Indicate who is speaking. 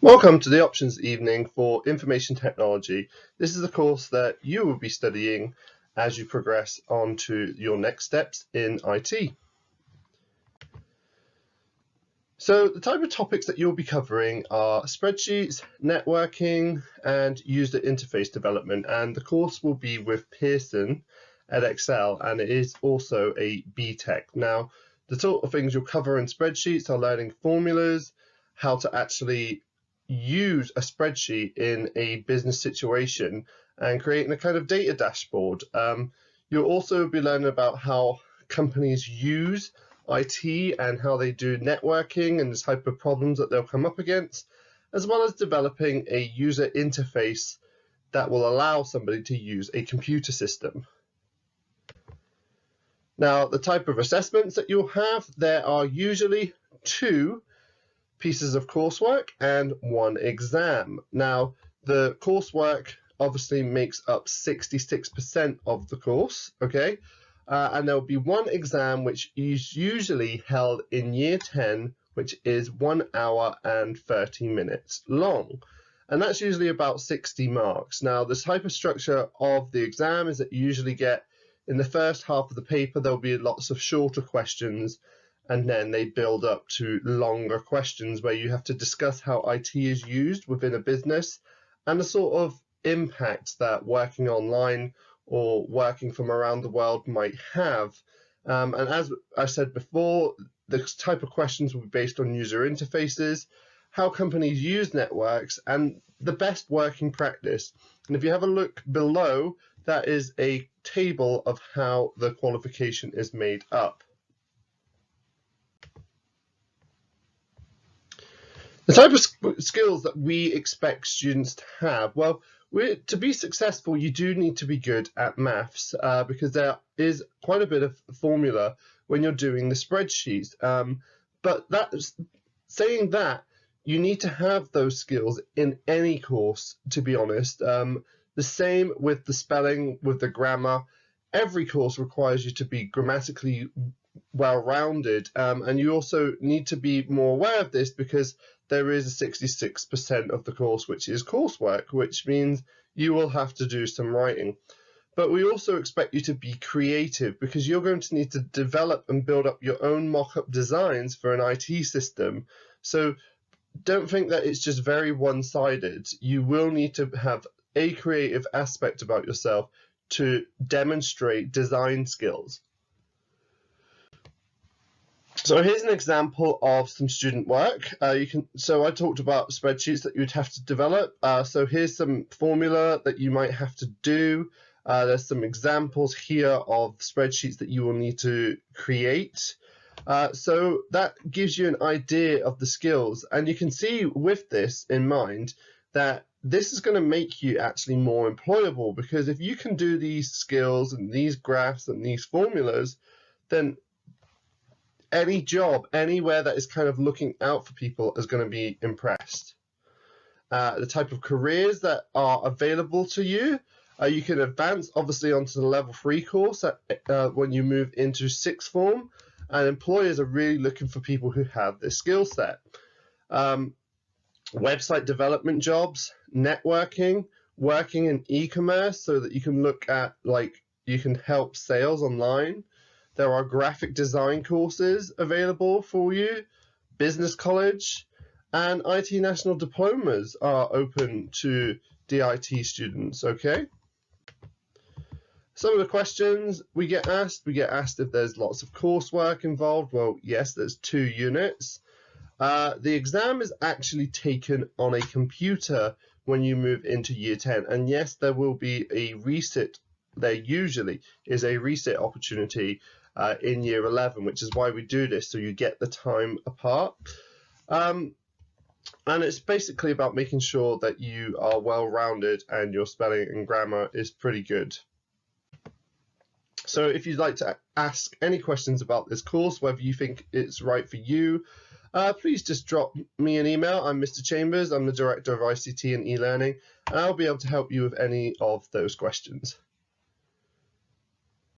Speaker 1: Welcome to the options evening for information technology. This is a course that you will be studying as you progress on to your next steps in IT. So the type of topics that you'll be covering are spreadsheets, networking, and user interface development. And the course will be with Pearson at Excel, and it is also a BTEC. Now, the sort of things you'll cover in spreadsheets are learning formulas, how to actually use a spreadsheet in a business situation, and creating a kind of data dashboard. You'll also be learning about how companies use IT and how they do networking and the type of problems that they'll come up against, as well as developing a user interface that will allow somebody to use a computer system. Now, the type of assessments that you'll have, there are usually 2 pieces of coursework and 1 exam. Now, the coursework obviously makes up 66% of the course, okay? And there will be 1 exam which is usually held in year 10, which is 1 hour and 30 minutes long. And that's usually about 60 marks. Now, the type of structure of the exam is that you usually get, in the first half of the paper, there'll be lots of shorter questions, and then they build up to longer questions where you have to discuss how IT is used within a business and the sort of impact that working online or working from around the world might have. And as I said before, the type of questions will be based on user interfaces, how companies use networks, and the best working practice. And if you have a look below, that is a table of how the qualification is made up. The type of skills that we expect students to have, well, to be successful, you do need to be good at maths because there is quite a bit of formula when you're doing the spreadsheets. But saying that, you need to have those skills in any course, to be honest. The same with the spelling, with the grammar. Every course requires you to be grammatically well-rounded, and you also need to be more aware of this because there is a 66% of the course which is coursework, which means you will have to do some writing. But we also expect you to be creative because you're going to need to develop and build up your own mock-up designs for an IT system. So don't think that it's just very one-sided. You will need to have a creative aspect about yourself to demonstrate design skills. So here's an example of some student work. So I talked about spreadsheets that you'd have to develop. So here's some formula that you might have to do. There's some examples here of spreadsheets that you will need to create. So that gives you an idea of the skills. And you can see with this in mind that this is going to make you actually more employable, because if you can do these skills and these graphs and these formulas, then any job, anywhere that is kind of looking out for people is going to be impressed. The type of careers that are available to you, you can advance obviously onto the level 3 course when you move into 6th form, and employers are really looking for people who have this skill set. Website development jobs, networking, working in e-commerce so that you can look at, you can help sales online. There are graphic design courses available for you, business college, and IT national diplomas are open to DIT students, okay? Some of the questions we get asked if there's lots of coursework involved. Well, yes, there's 2 units. The exam is actually taken on a computer when you move into year 10. And yes, there will be a resit. There usually is a resit opportunity in year 11, which is why we do this, so you get the time apart. And it's basically about making sure that you are well-rounded and your spelling and grammar is pretty good. So if you'd like to ask any questions about this course, whether you think it's right for you, please just drop me an email. I'm Mr. Chambers. I'm the Director of ICT and e-learning, and I'll be able to help you with any of those questions.